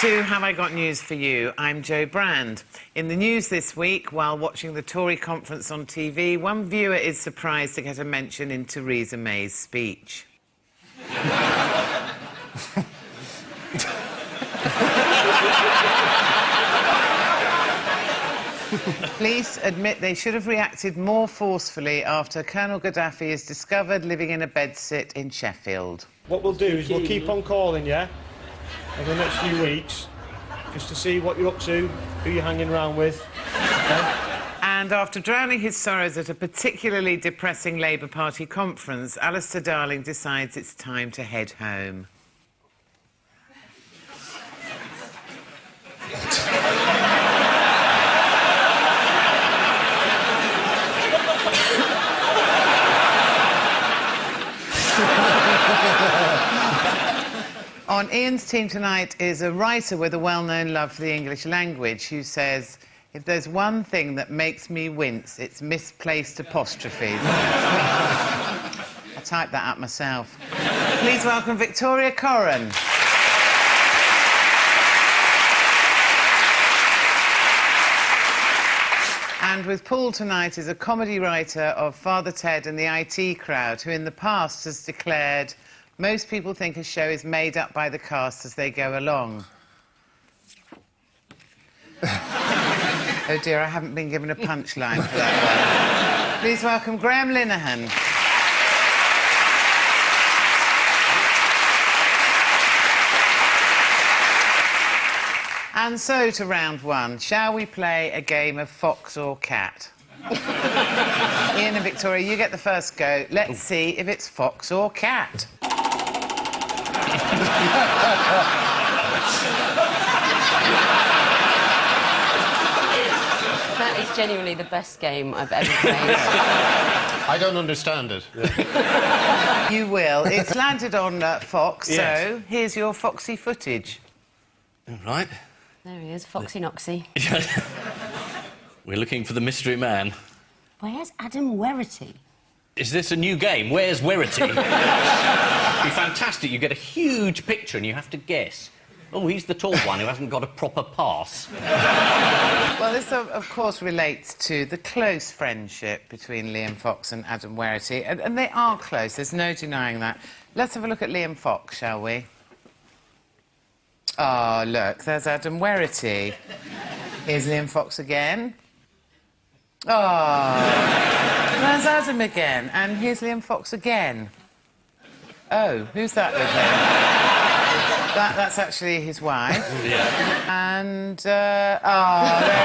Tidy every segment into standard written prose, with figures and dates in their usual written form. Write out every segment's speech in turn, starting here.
to Have I Got News for You? I'm Jo Brand. In the news this week, while watching the Tory conference on TV, one viewer is surprised to get a mention in Theresa May's speech. Police admit they should have reacted more forcefully after Colonel Gaddafi is discovered living in a bedsit in Sheffield. What we'll do is we'll keep on calling you over the next few weeks, just to see what you're up to, who you're hanging around with. Okay? And after drowning his sorrows at a particularly depressing Labour Party conference, Alistair Darling decides it's time to head home. On Ian's team tonight is a writer with a well-known love for the English language who says, if there's one thing that makes me wince, it's misplaced apostrophes. I typed that out myself. Please welcome Victoria Coren. And with Paul tonight is a comedy writer of Father Ted and the IT Crowd, who in the past has declared, most people think a show is made up by the cast as they go along. Oh dear, I haven't been given a punchline for that one. Please welcome Graham Linehan. And so to round one, shall we play a game of fox or cat? Ian and Victoria, you get the first go. Let's see if it's fox or cat. That is genuinely the best game I've ever played. I don't understand it. You will. It's landed on Fox, yes. So here's your foxy footage. All right. There he is, Foxy Noxy. We're looking for the mystery man. Where's Adam Werrity? Is this a new game? Where's Werrity? It'd be fantastic. You get a huge picture and you have to guess. Oh, he's the tall one who hasn't got a proper pass. Well, this, of course, relates to the close friendship between Liam Fox and Adam Werrity. And they are close, there's no denying that. Let's have a look at Liam Fox, shall we? Oh, look, there's Adam Werrity. Here's Liam Fox again. Oh, there's Adam again. And here's Liam Fox again. Oh, who's that with him? That's actually his wife. Yeah. And, oh, there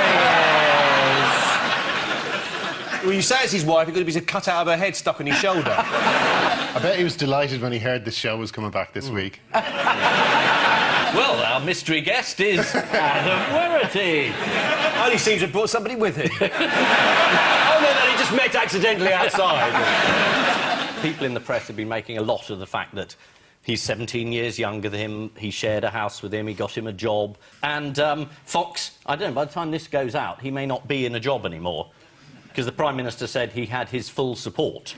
he is. Well, you say it's his wife, it could be a cut out of her head stuck on his shoulder. I bet he was delighted when he heard the show was coming back this week. Well, our mystery guest is Adam Werrity. Only seems to have brought somebody with him. Oh, no, he just met accidentally outside. People in the press have been making a lot of the fact that he's 17 years younger than him, he shared a house with him, he got him a job. And Fox, I don't know, by the time this goes out, he may not be in a job anymore, because the Prime Minister said he had his full support.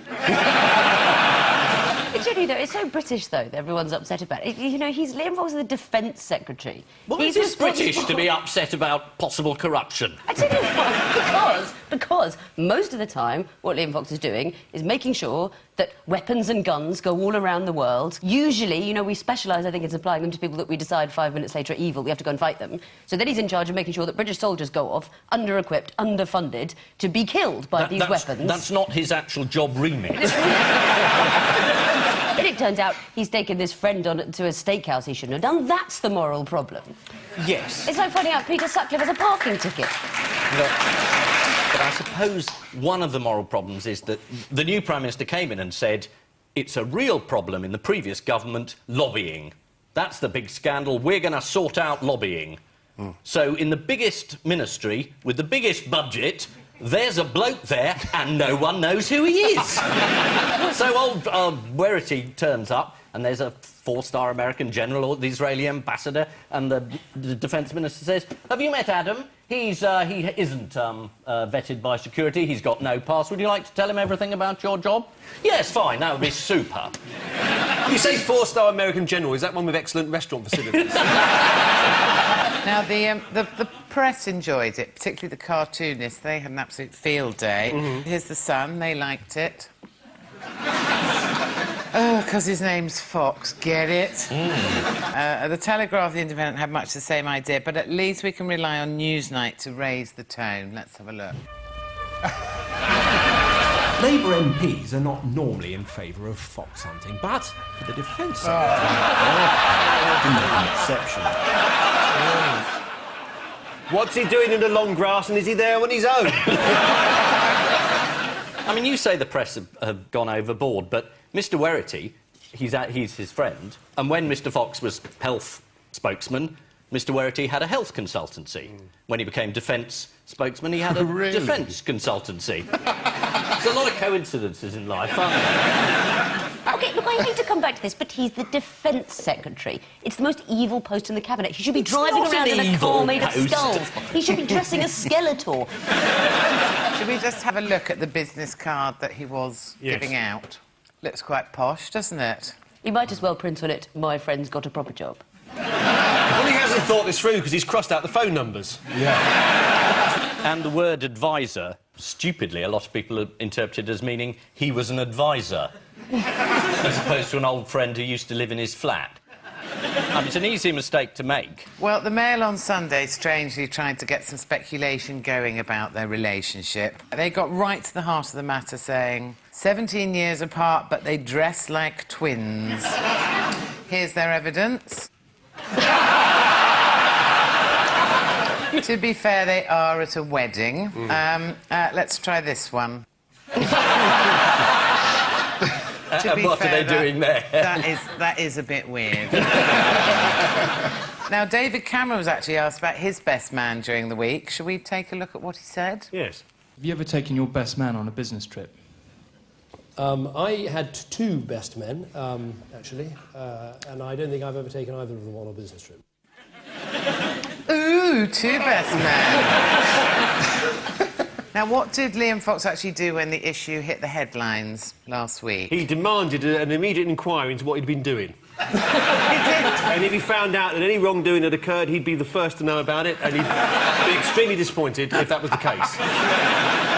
Actually, though, it's so British, though, that everyone's upset about it. You know, Liam Fox is the Defence Secretary. Well, is this British to be upset about possible corruption? I tell you what, because most of the time what Liam Fox is doing is making sure that weapons and guns go all around the world. Usually, you know, we specialise, I think, in supplying them to people that we decide 5 minutes later are evil, we have to go and fight them. So then he's in charge of making sure that British soldiers go off, under-equipped, underfunded, to be killed by these weapons. That's not his actual job remit. But it turns out he's taken this friend on to a steakhouse he shouldn't have done. That's the moral problem. Yes. It's like finding out Peter Sutcliffe has a parking ticket. No. But I suppose one of the moral problems is that the new Prime Minister came in and said it's a real problem in the previous government, lobbying. That's the big scandal. We're going to sort out lobbying. So in the biggest ministry, with the biggest budget, there's a bloke there and no one knows who he is. So old Werrity turns up and there's a 4-star American general or the Israeli ambassador, and the defence minister says, have you met Adam? He isn't vetted by security, he's got no pass. Would you like to tell him everything about your job? Yes, fine, that would be super. You say 4-star American general, is that one with excellent restaurant facilities? Now, the press enjoyed it, particularly the cartoonists. They had an absolute field day. Here's the Sun. They liked it. Oh, because his name's Fox. Get it? The Telegraph, The Independent had much the same idea, but at least we can rely on Newsnight to raise the tone. Let's have a look. Labour MPs are not normally in favour of fox hunting, but for the Defence Secretary, an exception. What's he doing in the long grass, and is he there on his own? I mean, you say the press have gone overboard, but Mr. Werrity, he's his friend, and when Mr. Fox was health spokesman, Mr. Werrity had a health consultancy. When he became defence spokesman, he had a defence consultancy. There's a lot of coincidences in life, aren't there? OK, look, I hate to come back to this, but he's the Defence Secretary. It's the most evil post in the Cabinet. He should be driving around in a car made of skulls. He should be dressing as Skeletor. Should we just have a look at the business card that he was giving out? Looks quite posh, doesn't it? You might as well print on it, "My friend's got a proper job." Well, he hasn't thought this through because he's crossed out the phone numbers. And the word advisor, stupidly, a lot of people have interpreted as meaning he was an advisor, as opposed to an old friend who used to live in his flat. It's an easy mistake to make. Well, the Mail on Sunday strangely tried to get some speculation going about their relationship. They got right to the heart of the matter, saying 17 years apart, but they dress like twins. Here's their evidence. To be fair, they are at a wedding. Let's try this one. And what are they doing there? That is a bit weird. Now, David Cameron was actually asked about his best man during the week. Shall we take a look at what he said? Yes. Have you ever taken your best man on a business trip? I had two best men, actually, and I don't think I've ever taken either of them on a business trip. Ooh, two best men. Now, what did Liam Fox actually do when the issue hit the headlines last week? He demanded an immediate inquiry into what he'd been doing. He did. And if he found out that any wrongdoing had occurred, he'd be the first to know about it, and he'd be extremely disappointed if that was the case.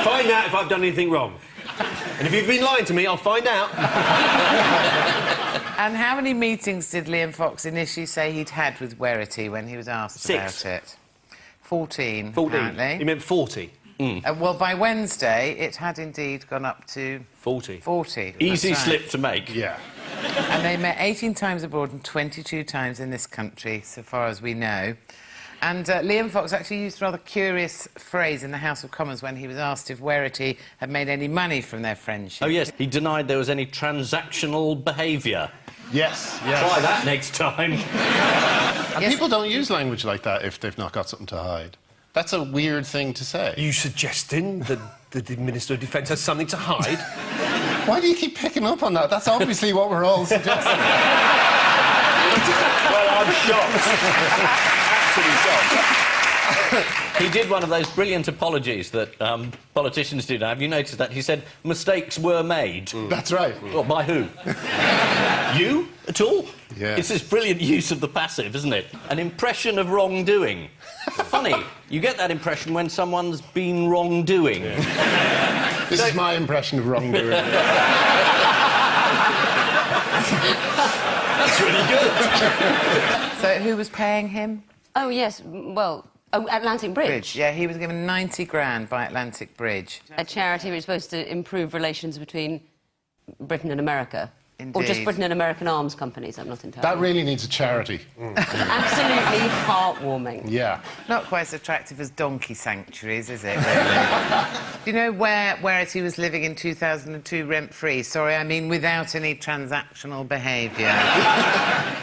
Find out if I've done anything wrong. And if you've been lying to me, I'll find out. And how many meetings did Liam Fox initially say he'd had with Werrity when he was asked 6. about it? 14, 14. apparently. He meant 40. Well, by Wednesday, it had indeed gone up to... 40. 40. Easy That's right. slip to make. Yeah. And they met 18 times abroad and 22 times in this country, so far as we know. And Liam Fox actually used a rather curious phrase in the House of Commons when he was asked if Werrity had made any money from their friendship. Oh, yes, he denied there was any transactional behaviour. Yes. Try that next time. And people don't use language like that if they've not got something to hide. That's a weird thing to say. You suggesting that the Minister of Defence has something to hide? Why do you keep picking up on that? That's obviously what we're all suggesting. Well, I'm shocked. Absolutely shocked. He did one of those brilliant apologies that politicians do now. Have you noticed that? He said, mistakes were made. That's right. Well, by who? You? At all? Yeah. It's this brilliant use of the passive, isn't it? An impression of wrongdoing. Funny, you get that impression when someone's been wrongdoing. Yeah. This is my impression of wrongdoing. That's really good. So who was paying him? Oh, yes, well... Oh, Atlantic Bridge. Yeah, he was given 90 grand by Atlantic Bridge. A charity which is supposed to improve relations between Britain and America. Indeed. Or just Britain and American arms companies, I'm not entirely... That really needs a charity. Absolutely heartwarming. Yeah. Not quite as attractive as donkey sanctuaries, is it, really? Do you know where he was living in 2002 rent-free? Sorry, I mean without any transactional behaviour.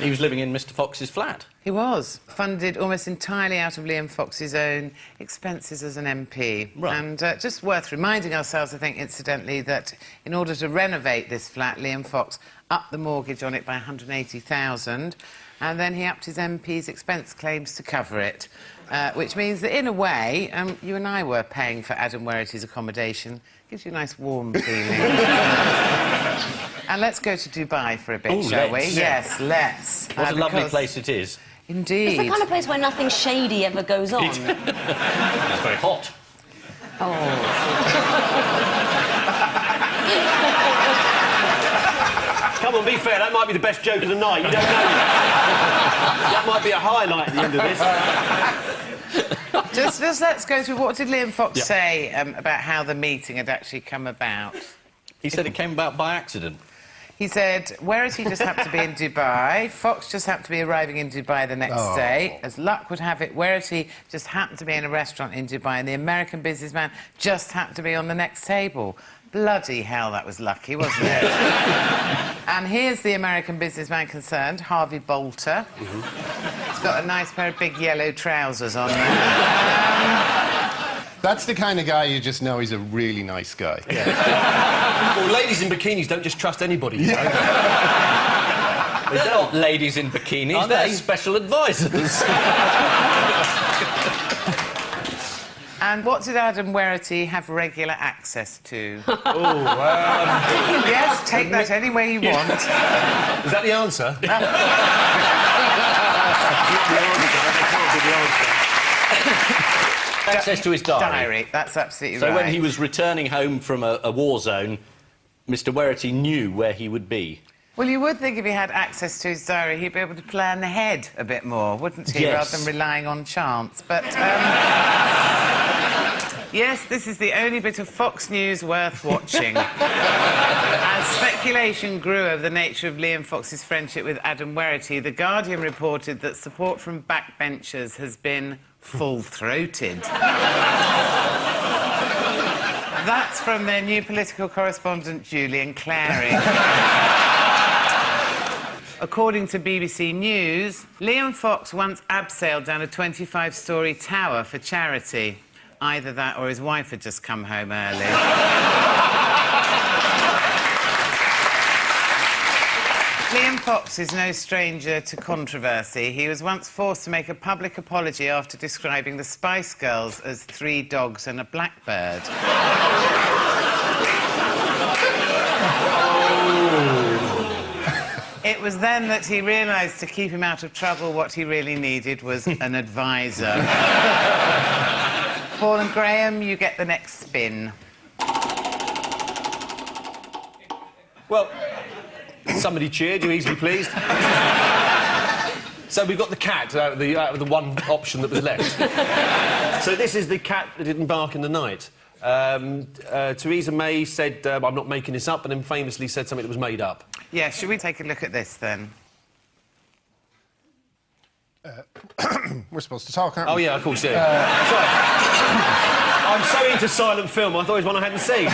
He was living in Mr. Fox's flat. He was. Funded almost entirely out of Liam Fox's own expenses as an MP. Right. And just worth reminding ourselves, I think, incidentally, that in order to renovate this flat, Liam Fox upped the mortgage on it by £180,000, and then he upped his MP's expense claims to cover it, which means that, in a way, you and I were paying for Adam Werrity's accommodation. Gives you a nice warm feeling. And let's go to Dubai for a bit, shall we? let's. Yes, let's. What a lovely place it is. Indeed. It's the kind of place where nothing shady ever goes on. It's very hot. Come on, be fair, that might be the best joke of the night. You don't know. That might be a highlight at the end of this. Just let's go through, what did Liam Fox say about how the meeting had actually come about? He said it came about by accident. He said, Werity just happened to be in Dubai, Fox just happened to be arriving in Dubai the next day. As luck would have it, Werity just happened to be in a restaurant in Dubai and the American businessman just happened to be on the next table. Bloody hell, that was lucky, wasn't it? And here's the American businessman concerned, Harvey Bolter. He's got a nice pair of big yellow trousers on there. That's the kind of guy you just know he's a really nice guy. Well, ladies in bikinis don't just trust anybody. You know? They're not ladies in bikinis, they're special advisors. And what did Adam Werity have regular access to? Yes, take that any way you want. Is that the answer? Access to his Diary, that's absolutely right. So when he was returning home from a war zone, Mr. Werity knew where he would be. Well, you would think if he had access to his diary, he'd be able to plan ahead a bit more, wouldn't he? Yes. Rather than relying on chance. But, yes, this is the only bit of Fox News worth watching. As speculation grew over the nature of Liam Fox's friendship with Adam Werity, The Guardian reported that support from backbenchers has been full-throated. That's from their new political correspondent, Julian Clary. According to BBC News, Liam Fox once abseiled down a 25-storey tower for charity. Either that or his wife had just come home early. Liam Fox is no stranger to controversy. He was once forced to make a public apology after describing the Spice Girls as 3 dogs and a blackbird. It was then that he realised to keep him out of trouble, what he really needed was an advisor. Paul and Graham, you get the next spin. Well, somebody cheered, you're easily pleased. So we've got the cat out of the one option that was left. So this is the cat that didn't bark in the night. Theresa May said, I'm not making this up, and then famously said something that was made up. Yeah, should we take a look at this, then? We're supposed to talk, aren't we? Oh, yeah, of course, yeah. Sorry. I'm so into silent film, I thought it was one I hadn't seen.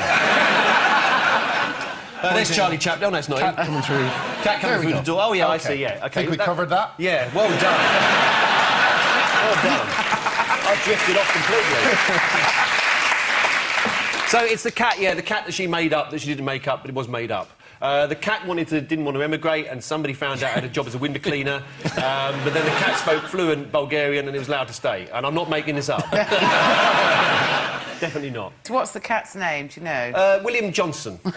There's Charlie Chaplin. Oh, no, it's not him. Coming through. Cat coming through the door. Oh, yeah, I see, yeah. Okay. Think we covered that? Yeah, well done. Well done. I drifted off completely. So it's the cat, yeah, the cat that she made up, that she didn't make up, but it was made up. The cat didn't want to emigrate, and somebody found out had a job as a window cleaner. But then the cat spoke fluent Bulgarian, and it was allowed to stay. And I'm not making this up. Definitely not. So what's the cat's name, do you know? William Johnson. The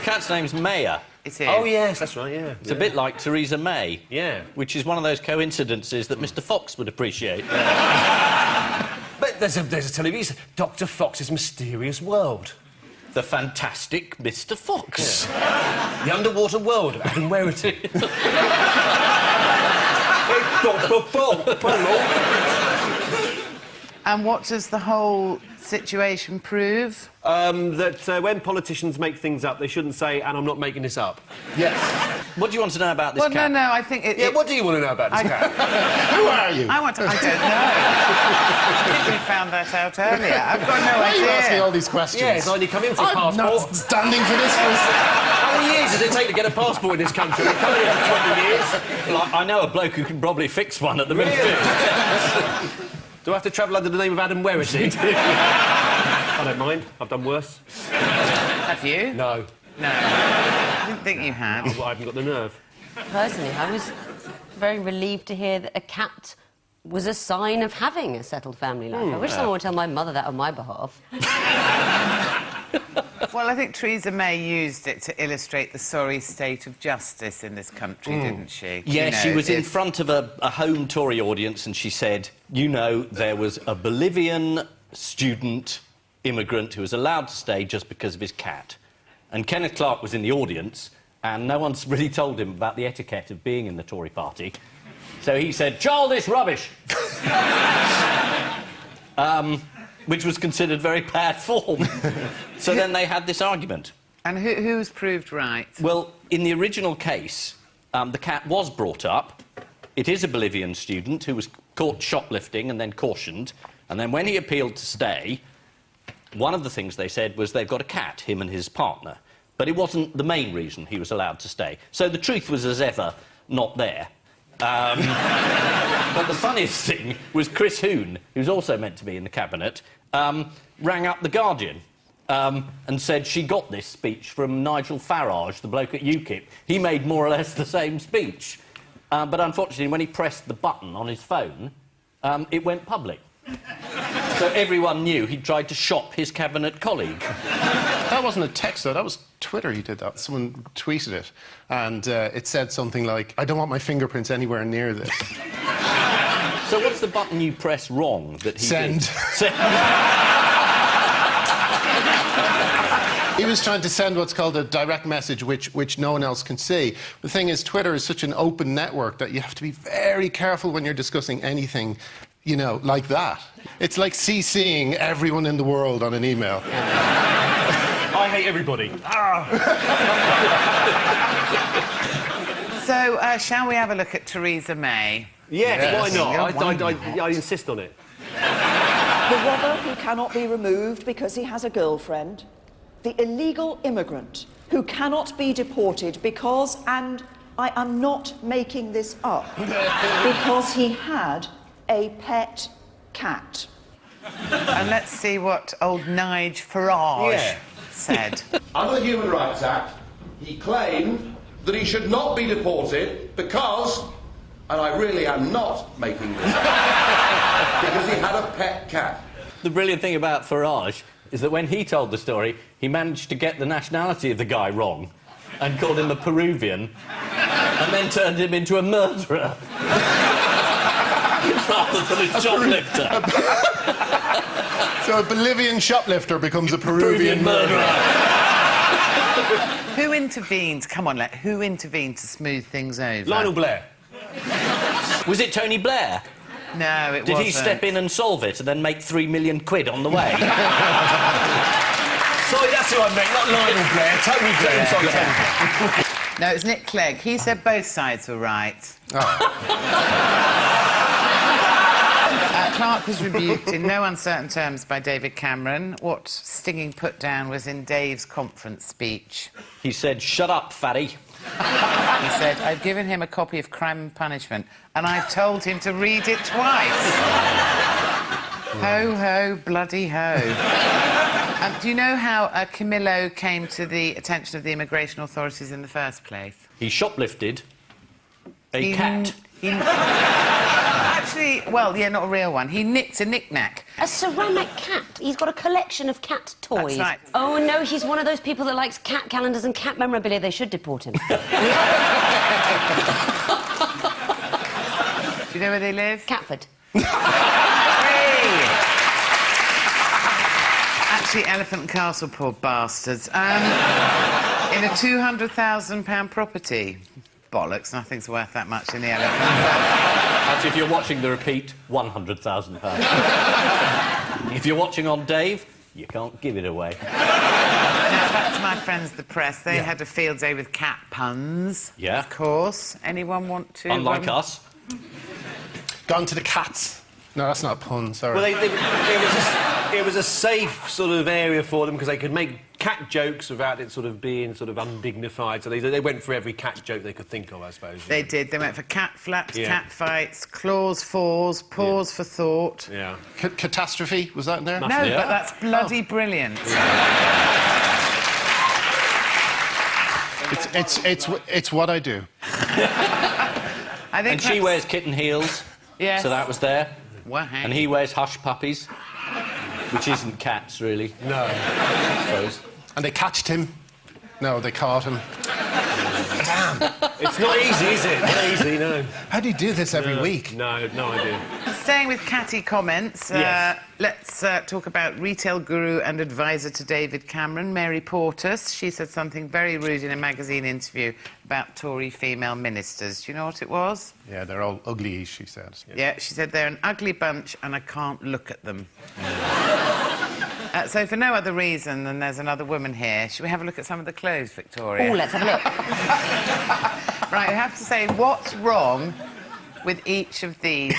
cat's name's Maya. It is. Oh, yes, that's right, yeah. It's a bit like Theresa May. Yeah. Which is one of those coincidences that Mr. Fox would appreciate. But there's a television, Dr. Fox's Mysterious World. The fantastic Mr. Fox. Yeah. The underwater world of Adam Werity. And what does the whole situation prove? That when politicians make things up, they shouldn't say, and I'm not making this up. Yes. What do you want to know about this Well, cat? no, I think it... Yeah, what do you want to know about this cat? Who are you? I don't know. I think we found that out earlier. I've got no Why are you idea. asking all these questions? Yeah, it's like you come in for a I'm passport. not standing for this for... How many years does it take to get a passport in this country? We've come here for 20 years. Well, I know a bloke who can probably fix one at the minute. Do I have to travel under the name of Adam Werity? I don't mind. I've done worse. Have you? No. No. I didn't think you had. I haven't got the nerve. Personally, I was very relieved to hear that a cat was a sign of having a settled family life. I wish someone would tell my mother that on my behalf. Well, I think Theresa May used it to illustrate the sorry state of justice in this country, didn't she? Yeah, You know, she was in it's- front of a home Tory audience and she said, you know, there was a Bolivian student immigrant who was allowed to stay just because of his cat. And Kenneth Clarke was in the audience and no one's really told him about the etiquette of being in the Tory party. So he said, childish rubbish! Which was considered very bad form. So then they had this argument. And who was proved right? Well, in the original case, the cat was brought up. It is a Bolivian student who was caught shoplifting and then cautioned. And then when he appealed to stay, one of the things they said was they've got a cat, him and his partner. But it wasn't the main reason he was allowed to stay. So the truth was, as ever, not there. But the funniest thing was Chris Hoon, who's also meant to be in the cabinet, rang up The Guardian and said she got this speech from Nigel Farage, the bloke at UKIP. He made more or less the same speech. But unfortunately, when he pressed the button on his phone, it went public. So everyone knew he'd tried to shop his cabinet colleague. That wasn't a text, though. That was Twitter he did that. Someone tweeted it, and it said something like, I don't want my fingerprints anywhere near this. So what's the button you press wrong that he Send. did? Send. He was trying to send what's called a direct message, which no one else can see. The thing is, Twitter is such an open network that you have to be very careful when you're discussing anything, you know, like that. It's like CCing everyone in the world on an email. I hate everybody. So, shall we have a look at Theresa May? Yes, why Yes. not? I insist on it. The robber who cannot be removed because he has a girlfriend. The illegal immigrant who cannot be deported because, and I am not making this up, because he had a pet cat. And let's see what old Nige Farage said. Under the Human Rights Act, he claimed that he should not be deported because, and I really am not making this up, because he had a pet cat. The brilliant thing about Farage is that when he told the story, he managed to get the nationality of the guy wrong and called him a Peruvian and then turned him into a murderer rather than a shoplifter. So a Bolivian shoplifter becomes a Peruvian murderer. Who intervened? Come on, who intervened to smooth things over? Lionel Blair. Was it Tony Blair? No, it wasn't. Did he step in and solve it and then make £3 million on the way? Sorry, that's who I meant, not Lionel Blair. Tony Blair. Sorry, Tony Blair. No, it was Nick Clegg. He said both sides were right. Clarke was rebuked in no uncertain terms by David Cameron. What stinging put-down was in Dave's conference speech? He said, shut up, fatty. He said, I've given him a copy of Crime and Punishment, and I've told him to read it twice. Ho, ho, bloody ho. Do you know how Camillo came to the attention of the immigration authorities in the first place? He shoplifted a cat. Actually, well, yeah, not a real one. He nicked a knick-knack. A ceramic cat. He's got a collection of cat toys. That's right. Oh, no, he's one of those people that likes cat calendars and cat memorabilia. They should deport him. Do you know where they live? Catford. Actually, Elephant and Castle, poor bastards. In a £200,000 property. Bollocks, nothing's worth that much in the Elephant. Actually, if you're watching the repeat, £100,000. If you're watching on Dave, you can't give it away. Now, back to my friends, the press. They had a field day with cat puns. Yeah. Of course. Anyone want to... Unlike us. Gone to the cats. No, that's not a pun, sorry. Well, it was a safe sort of area for them because they could make cat jokes without it sort of being sort of undignified. So they went for every cat joke they could think of, I suppose. They did. They went for cat flaps, cat fights, claws fours, pause for thought. Yeah. Catastrophe, was that in there? No, but that's bloody brilliant. It's what I do. I think And she wears kitten heels. Yes. So that was there. Wow. And he wears hush puppies, which isn't cats, really. No. I suppose. And they catched him. No, they caught him. Damn. It's not easy, is it? Not easy, no. How do you do this every week? No, no idea. Staying with catty comments, Yes. let's talk about retail guru and advisor to David Cameron, Mary Portas. She said something very rude in a magazine interview about Tory female ministers. Do you know what it was? Yeah, they're all ugly, she said. Yeah, she said they're an ugly bunch and I can't look at them. So for no other reason than there's another woman here, should we have a look at some of the clothes, Victoria? Oh, let's have a look. Right, I have to say, what's wrong with each of these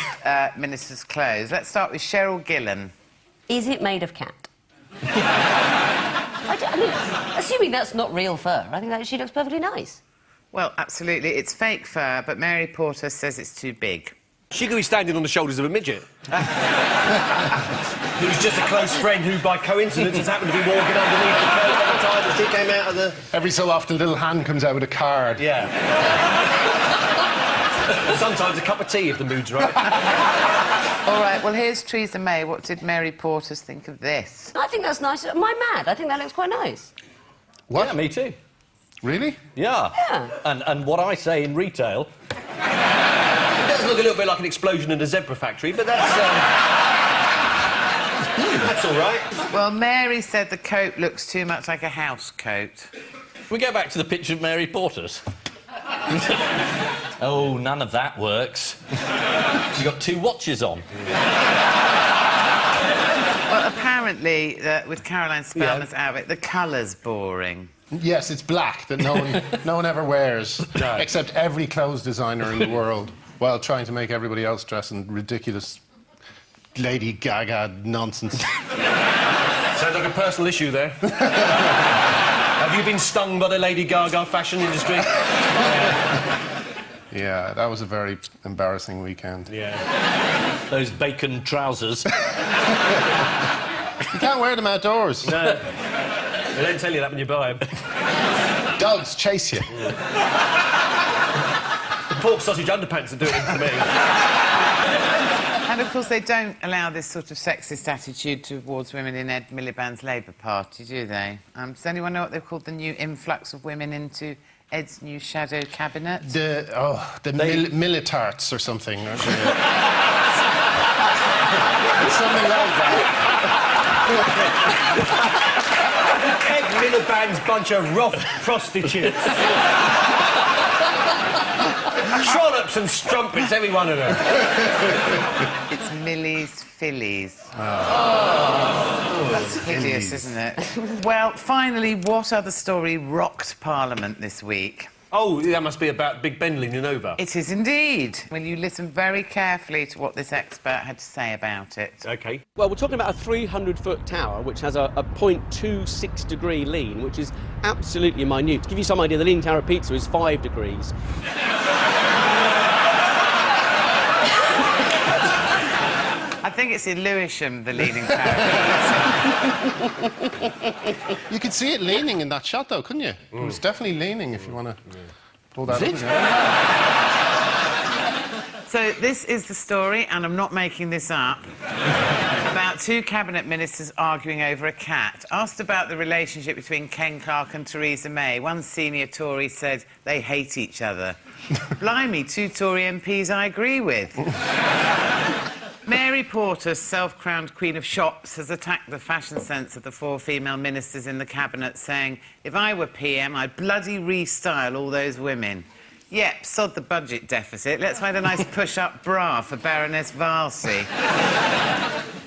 ministers' clothes? Let's start with Cheryl Gillan. Is it made of cat? I mean, assuming that's not real fur, I think that she looks perfectly nice. Well, absolutely, it's fake fur, but Mary Porter says it's too big. She could be standing on the shoulders of a midget. Who's just a close friend who, by coincidence, has happened to be walking underneath the coat at the time that she came out of the... Every so often, a little hand comes out with a card. Yeah. Sometimes a cup of tea if the mood's right. All right, well, here's Theresa May. What did Mary Portas think of this? I think that's nice. Am I mad? I think that looks quite nice. What? Yeah, me too. Really? Yeah. Yeah. And what I say in retail... It does look a little bit like an explosion in a zebra factory, but that's... that's all right. Well, Mary said the coat looks too much like a house coat. We go back to the picture of Mary Portas. Oh, none of that works. She's got 2 watches on. Well, apparently, with Caroline Spellman's outfit, the colour's boring. Yes, it's black that no one ever wears, No. except every clothes designer in the world, while trying to make everybody else dress in ridiculous Lady Gaga nonsense. Sounds like a personal issue there. Have you been stung by the Lady Gaga fashion industry? Yeah, that was a very embarrassing weekend. Yeah. Those bacon trousers. You can't wear them outdoors. No. They don't tell you that when you buy them. Dogs chase you. The pork sausage underpants are doing it for me. And, of course, they don't allow this sort of sexist attitude towards women in Ed Miliband's Labour Party, do they? Does anyone know what they've called the new influx of women into Ed's new shadow cabinet? The militards or something. Something like that. Ed Miliband's bunch of rough prostitutes. Trollops and strumpets, every one of them. It's Millie's Fillies. Oh. That's hideous, isn't it? Well, finally, what other story rocked Parliament this week? Oh, that must be about Big Ben leaning over. It is indeed. Will you listen very carefully to what this expert had to say about it? OK. Well, we're talking about a 300-foot tower which has a 0.26-degree lean, which is absolutely minute. To give you some idea, the Leaning Tower of Pizza is 5 degrees. I think it's in Lewisham, the Leaning Tower. You could see it leaning in that shot, though, couldn't you? It was definitely leaning, if you want to pull that up again. So this is the story, and I'm not making this up, about 2 cabinet ministers arguing over a cat. Asked about the relationship between Ken Clarke and Theresa May, one senior Tory said they hate each other. Blimey, 2 Tory MPs I agree with. Mary Portas, self-crowned Queen of Shops, has attacked the fashion sense of the 4 female ministers in the cabinet, saying, if I were PM, I'd bloody restyle all those women. Yep, sod the budget deficit. Let's find a nice push-up bra for Baroness Varsi.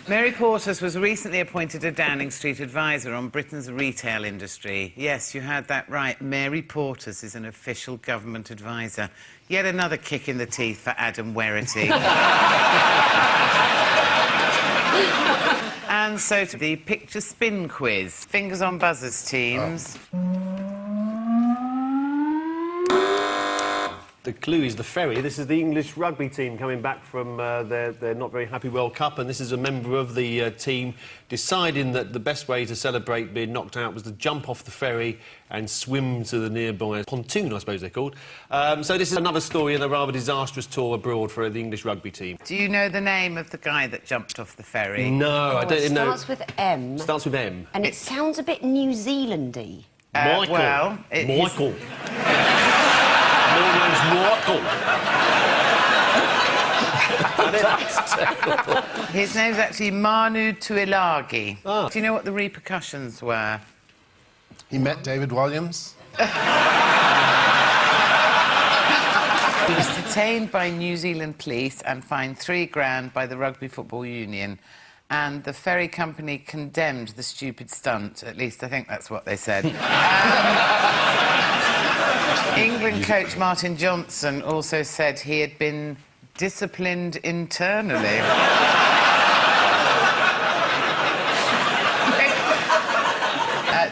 Mary Portas was recently appointed a Downing Street advisor on Britain's retail industry. Yes, you heard that right. Mary Portas is an official government advisor. Yet another kick in the teeth for Adam Werrity. And so to the picture spin quiz. Fingers on buzzers, teams. The clue is the ferry. This is the English rugby team coming back from their not very happy World Cup, and this is a member of the team deciding that the best way to celebrate being knocked out was to jump off the ferry and swim to the nearby pontoon, I suppose they're called. So this is another story in a rather disastrous tour abroad for the English rugby team. Do you know the name of the guy that jumped off the ferry? No, I don't know. It starts with M. Starts with M. And it sounds a bit New Zealandy. Michael. Well, Michael. My name's Michael. That's terrible. His name's actually Manu Tuilagi. Ah. Do you know what the repercussions were? He met David Williams. He was detained by New Zealand police and fined £3,000 by the Rugby Football Union. And the ferry company condemned the stupid stunt. At least I think that's what they said. England coach Martin Johnson also said he had been disciplined internally.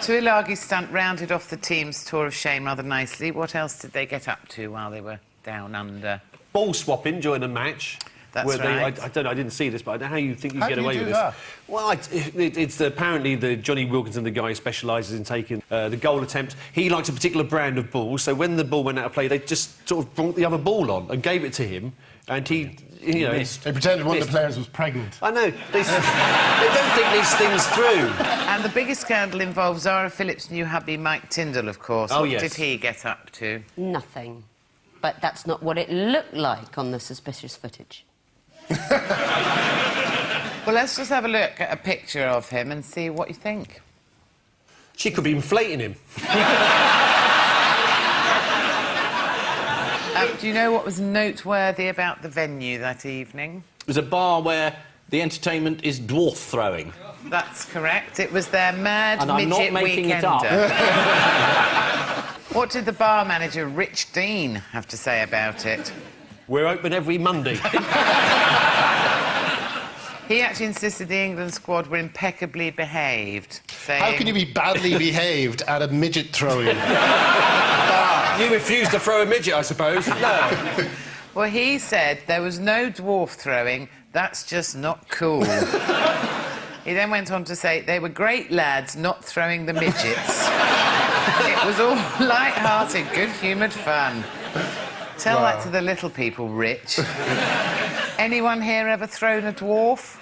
Tuilagi's stunt rounded off the team's tour of shame rather nicely. What else did they get up to while they were down under? Ball swapping during a match. That's where right. I don't know, I didn't see this, but I don't know how you think you How get do you away do with that? this. Well, it's apparently the Johnny Wilkinson, the guy who specialises in taking the goal attempt. He likes a particular brand of ball, so when the ball went out of play, they just sort of brought the other ball on and gave it to him, and he, you know... They pretended one of the players was pregnant. I know. They don't think these things through. And the biggest scandal involves Zara Phillips' new hubby, Mike Tyndall, of course. Oh, what yes. did he get up to? Nothing. But that's not what it looked like on the suspicious footage. Well, let's just have a look at a picture of him and see what you think. She could be inflating him. Do you know what was noteworthy about the venue that evening? It was a bar where the entertainment is dwarf throwing. That's correct. It was their Mad And I'm not Midget making it Weekender. What did the bar manager, Rich Dean, have to say about it? We're open every Monday. He actually insisted the England squad were impeccably behaved, saying... How can you be badly behaved at a midget throwing? You refused to throw a midget, I suppose. No. Well, he said there was no dwarf throwing, that's just not cool. He then went on to say they were great lads not throwing the midgets. It was all light-hearted, good-humoured fun. Tell that to the little people, Rich. Anyone here ever thrown a dwarf?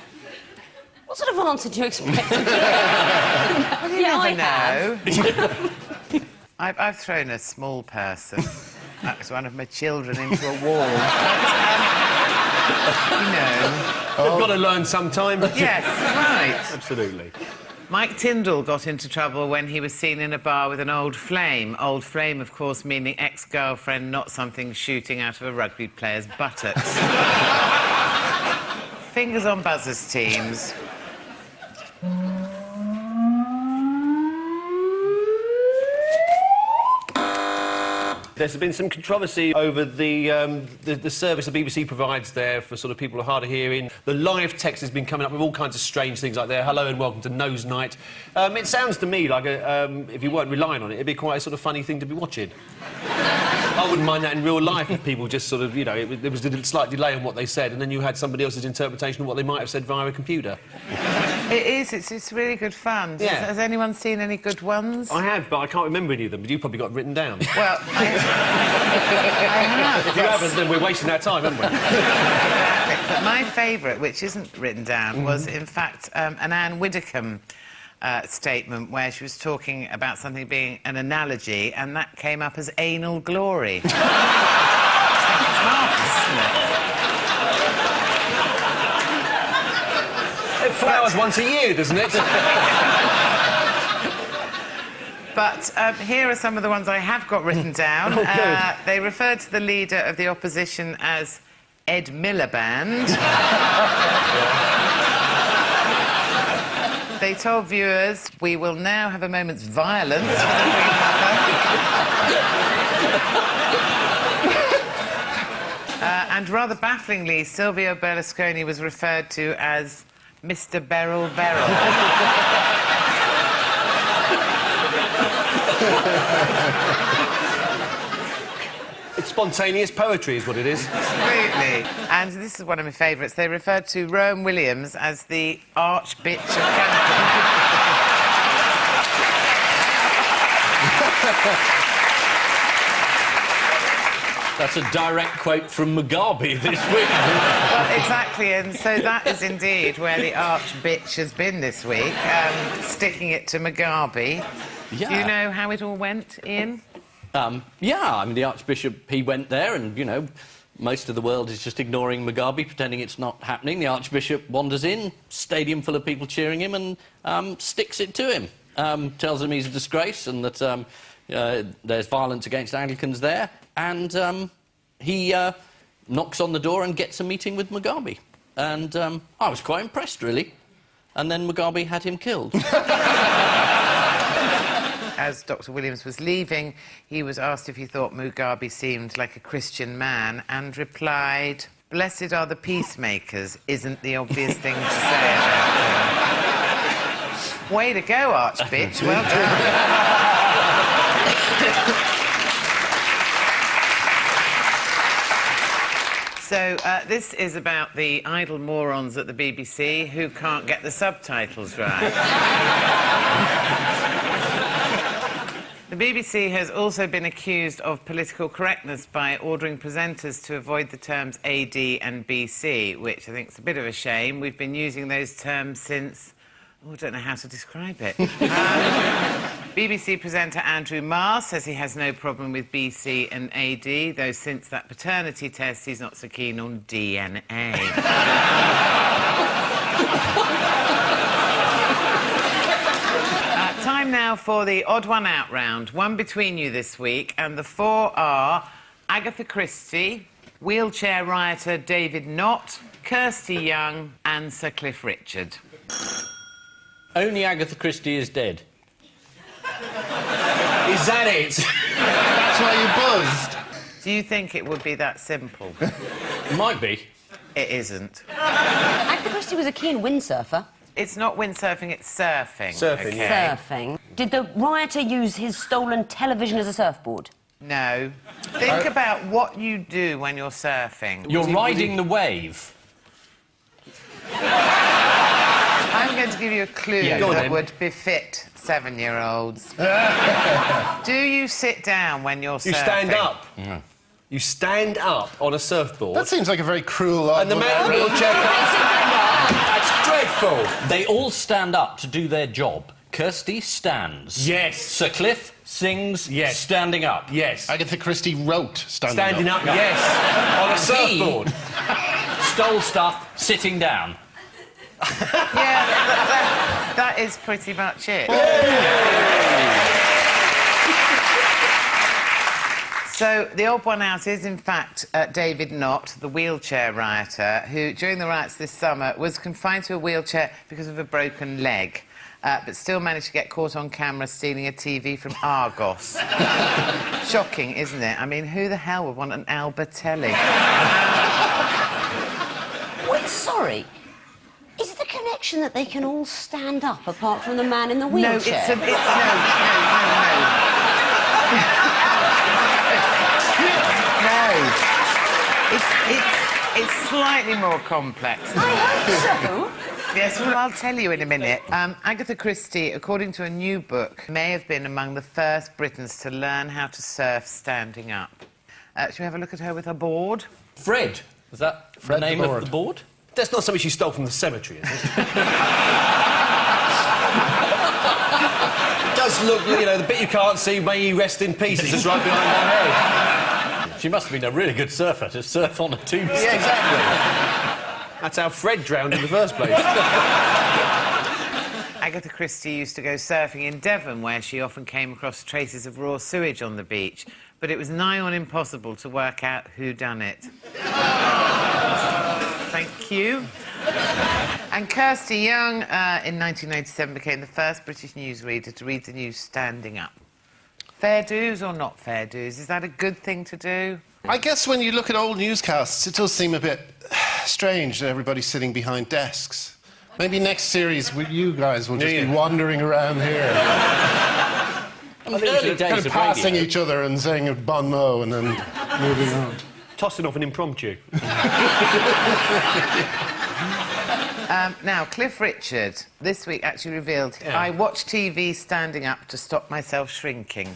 What sort of answer do you expect? Well, you Yeah, I never know. I've thrown a small person. That was one of my children into a wall. But, you know... We've got to learn sometime. Yes, right. Absolutely. Mike Tyndall got into trouble when he was seen in a bar with an old flame. Old flame, of course, meaning ex-girlfriend, not something shooting out of a rugby player's buttocks. Fingers on buzzers, teams. There's been some controversy over the service the BBC provides there for sort of people who are hard of hearing. The live text has been coming up with all kinds of strange things like there. Hello and welcome to Nose Night. It sounds to me like if you weren't relying on it, it'd be quite a sort of funny thing to be watching. I wouldn't mind that in real life if people just sort of, you know, there was a slight delay on what they said and then you had somebody else's interpretation of what they might have said via a computer. It is. It's really good fun. Yeah. Has anyone seen any good ones? I have, but I can't remember any of them, but you probably got it written down. Well, I have. If you haven't, then we're wasting our time, haven't we? But my favourite, which isn't written down, was, in fact, an Anne Widdecombe statement where she was talking about something being an analogy, and that came up as anal glory. It's marvellous, isn't it? It flowers once a year, doesn't it? But here are some of the ones I have got written down. They referred to the leader of the opposition as Ed Miliband. They told viewers, we will now have a moment's violence for the Queen Mother. And rather bafflingly, Silvio Berlusconi was referred to as Mr. Beryl Beryl. Spontaneous poetry is what it is. Absolutely. And this is one of my favourites. They referred to Rowan Williams as the arch-bitch of Canterbury. That's a direct quote from Mugabe this week. Well, exactly, and so that is indeed where the arch-bitch has been this week, sticking it to Mugabe. Yeah. Do you know how it all went, Ian? Yeah, I mean, the Archbishop, he went there and, you know, most of the world is just ignoring Mugabe, pretending it's not happening. The Archbishop wanders in, stadium full of people cheering him, and sticks it to him. Tells him he's a disgrace and that there's violence against Anglicans there, and he knocks on the door and gets a meeting with Mugabe. And I was quite impressed, really. And then Mugabe had him killed. As Dr. Williams was leaving, he was asked if he thought Mugabe seemed like a Christian man and replied, "Blessed are the peacemakers, isn't the obvious thing to say about him." Way to go, arch-bitch. Well done. So, this is about the idle morons at the BBC who can't get the subtitles right. The BBC has also been accused of political correctness by ordering presenters to avoid the terms AD and BC, which I think is a bit of a shame. We've been using those terms since... Oh, I don't know how to describe it. BBC presenter Andrew Marr says he has no problem with BC and AD, though since that paternity test, he's not so keen on DNA. Time now for the odd one out round. One between you this week, and the four are Agatha Christie, wheelchair rioter David Knott, Kirsty Young and Sir Cliff Richard. Only Agatha Christie is dead. Is that it? That's why you buzzed. Do you think it would be that simple? It might be. It isn't. Agatha Christie was a keen windsurfer. It's not windsurfing, it's surfing. Surfing, okay? yeah. Surfing. Did the rioter use his stolen television as a surfboard? No. Think about what you do when you're surfing. You're riding the wave. I'm going to give you a clue Go on that then. would befit 7-year-olds. Do you sit down when you're surfing? You stand up. Yeah. You stand up on a surfboard. That seems like a very cruel... And the man in the wheelchair... That's dreadful. They all stand up to do their job. Kirsty stands. Yes. Sir Cliff sings. Yes. Standing up. Yes. Agatha Christie wrote Standing up, yes. On a surfboard. Stole stuff sitting down. Yeah, that is pretty much it. So, the odd one out is, in fact, David Knott, the wheelchair rioter, who, during the riots this summer, was confined to a wheelchair because of a broken leg, but still managed to get caught on camera stealing a TV from Argos. Shocking, isn't it? I mean, who the hell would want an Albertelli? Wait, sorry. Is the connection that they can all stand up apart from the man in the wheelchair? No, it's slightly more complex. I hope so. Yes, well, I'll tell you in a minute. Agatha Christie, according to a new book, may have been among the first Britons to learn how to surf standing up. Shall we have a look at her with her board? Fred. Was that Fred the name the of board. the board? That's not something she stole from the cemetery, is it? It does look, you know, the bit you can't see, may you rest in peace, is just right behind my head. She must have been a really good surfer to surf on a tombstone. Yeah, exactly. That's how Fred drowned in the first place. Agatha Christie used to go surfing in Devon, where she often came across traces of raw sewage on the beach, but it was nigh on impossible to work out who done it. Thank you. And Kirsty Young, in 1997, became the first British newsreader to read the news standing up. Fair dues or not fair dues? Is that a good thing to do? I guess when you look at old newscasts, it does seem a bit strange that everybody's sitting behind desks. Maybe next series, you guys will just be wandering around here. I Early days kind of of passing radio. each other and saying bon mot and then moving on. Tossing off an impromptu. Now, Cliff Richard this week actually revealed I watch TV standing up to stop myself shrinking.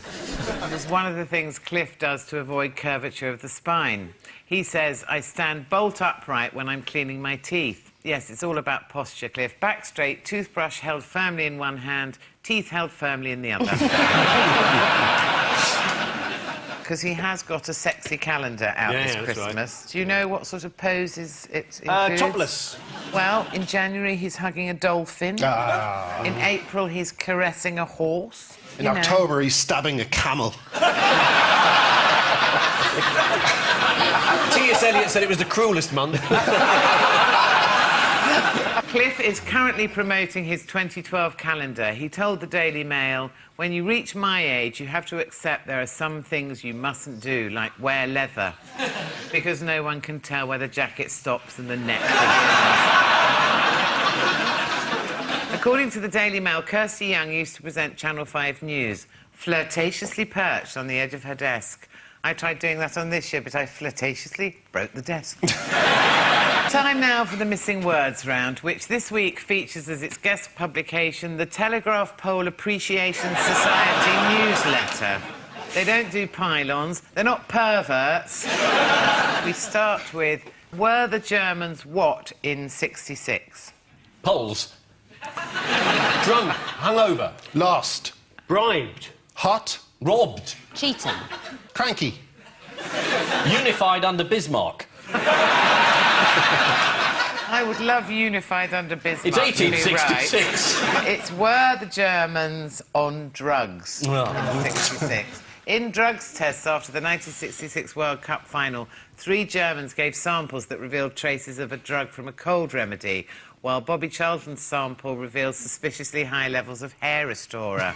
It's one of the things Cliff does to avoid curvature of the spine. He says, I stand bolt upright when I'm cleaning my teeth. Yes, it's all about posture, Cliff. Back straight, toothbrush held firmly in one hand, teeth held firmly in the other. Because he has got a sexy calendar out this Christmas. Right. Do you know what sort of poses it includes? Topless. Well, in January, he's hugging a dolphin. In April, he's caressing a horse. In October, he's stabbing a camel. T.S. Eliot said it was the cruelest month. Cliff is currently promoting his 2012 calendar. He told the Daily Mail, when you reach my age, you have to accept there are some things you mustn't do, like wear leather, because no one can tell where the jacket stops and the neck begins. According to the Daily Mail, Kirsty Young used to present Channel 5 News, flirtatiously perched on the edge of her desk. I tried doing that on this show, but I flirtatiously broke the desk. Time now for the missing words round, which this week features as its guest publication the Telegraph Pole Appreciation Society newsletter. They don't do pylons, they're not perverts. We start with, were the Germans what in '66? Poles. Drunk. Hungover. Lost. Bribed. Hot. Robbed. Cheating. Cranky. Unified under Bismarck. I would love unified under Bismarck. It's 1866. Right. It's were the Germans on drugs in '66. In drugs tests after the 1966 World Cup final, 3 Germans gave samples that revealed traces of a drug from a cold remedy, while Bobby Charlton's sample revealed suspiciously high levels of hair restorer.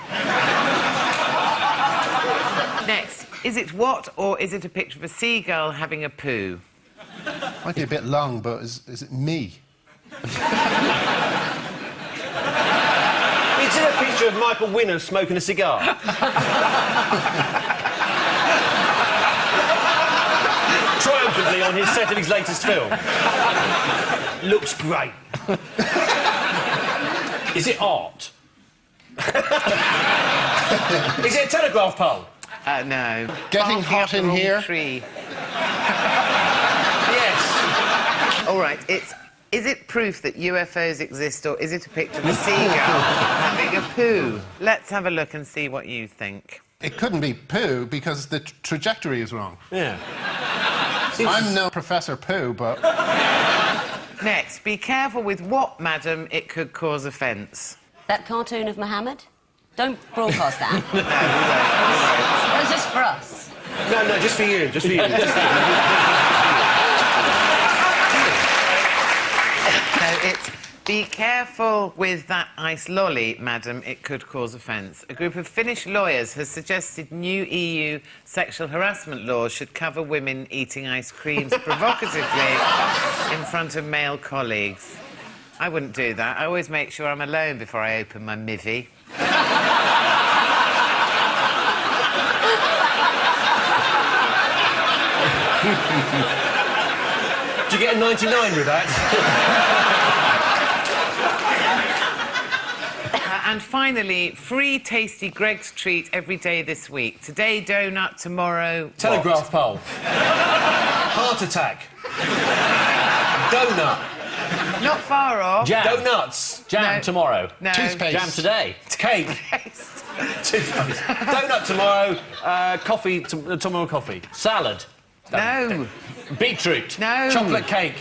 Next, is it what or is it a picture of a seagull having a poo? Might be a bit long, but is it me? It's in a picture of Michael Winner smoking a cigar. Triumphantly on his set of his latest film. Looks great. Is it art? Is it a telegraph pole? No. Getting hot in here? Tree. Yes. All right, is it proof that UFOs exist, or is it a picture of a seagull having a poo? Let's have a look and see what you think. It couldn't be poo because the trajectory is wrong. Yeah. I'm no Professor Pooh, but... Next, be careful with what, madam, it could cause offence. That cartoon of Mohammed? Don't broadcast that. No, we won't. That was just for us. No, just for you. Just for you. Just for you. No, it's be careful with that ice lolly, madam, it could cause offence. A group of Finnish lawyers has suggested new EU sexual harassment laws should cover women eating ice creams provocatively in front of male colleagues. I wouldn't do that. I always make sure I'm alone before I open my mivvy. Did you get a 99 with that? And finally, free tasty Greg's treat every day this week. Today, donut, tomorrow... Telegraph pole. Heart attack. Donut. Not far off. Jam. Donuts. Jam No. tomorrow. No. Toothpaste. Jam today. Cake. Toothpaste. Donut tomorrow. Coffee. Tomorrow coffee. Salad. No. Beetroot. No. Chocolate cake.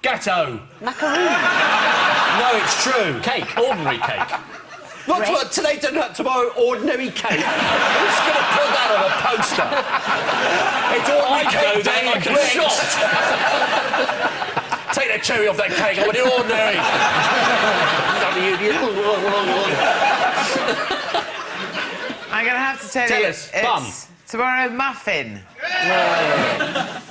Gatto. Macaroon. No, it's true. Cake. Ordinary cake. Not tomorrow, today, donut, tomorrow, ordinary cake. Who's going to put that on a poster? It's ordinary cake day like in a shot. Take that cherry off that cake, I want it ordinary. I'm going to have to tell Tell you... us. It's tomorrow muffin.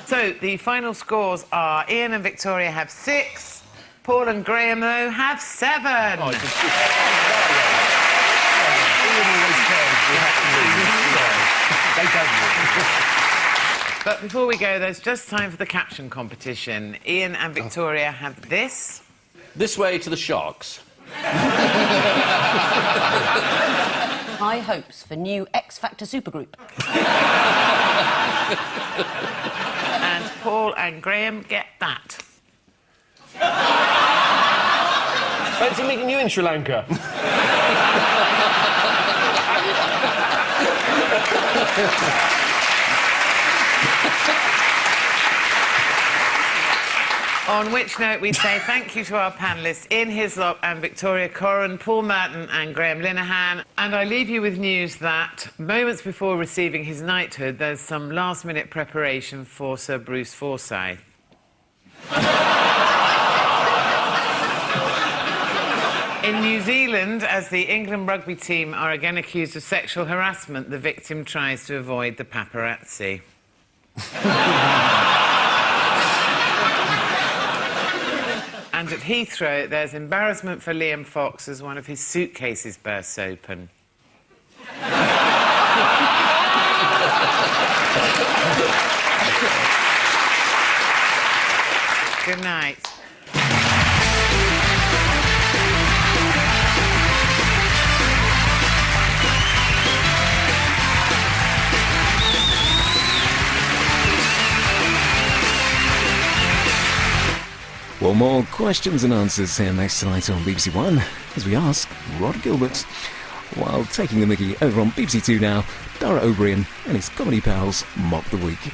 So, the final scores are Ian and Victoria have 6, Paul and Graham, though, have 7. Oh, They don't win. But before we go, there's just time for the caption competition. Ian and Victoria have this. This way to the sharks. High hopes for new X Factor supergroup. And Paul and Graham get that. Fancy meeting you in Sri Lanka. On which note, we say thank you to our panellists, Ian Hislop and Victoria Coren, Paul Merton and Graham Linehan. And I leave you with news that moments before receiving his knighthood, there's some last-minute preparation for Sir Bruce Forsyth. In New Zealand, as the England rugby team are again accused of sexual harassment, the victim tries to avoid the paparazzi. And at Heathrow, there's embarrassment for Liam Fox as one of his suitcases bursts open. Good night. Well, more questions and answers here next tonight on BBC One as we ask Rod Gilbert. While taking the mickey over on BBC Two now, Dara O'Brien and his comedy pals mock the week.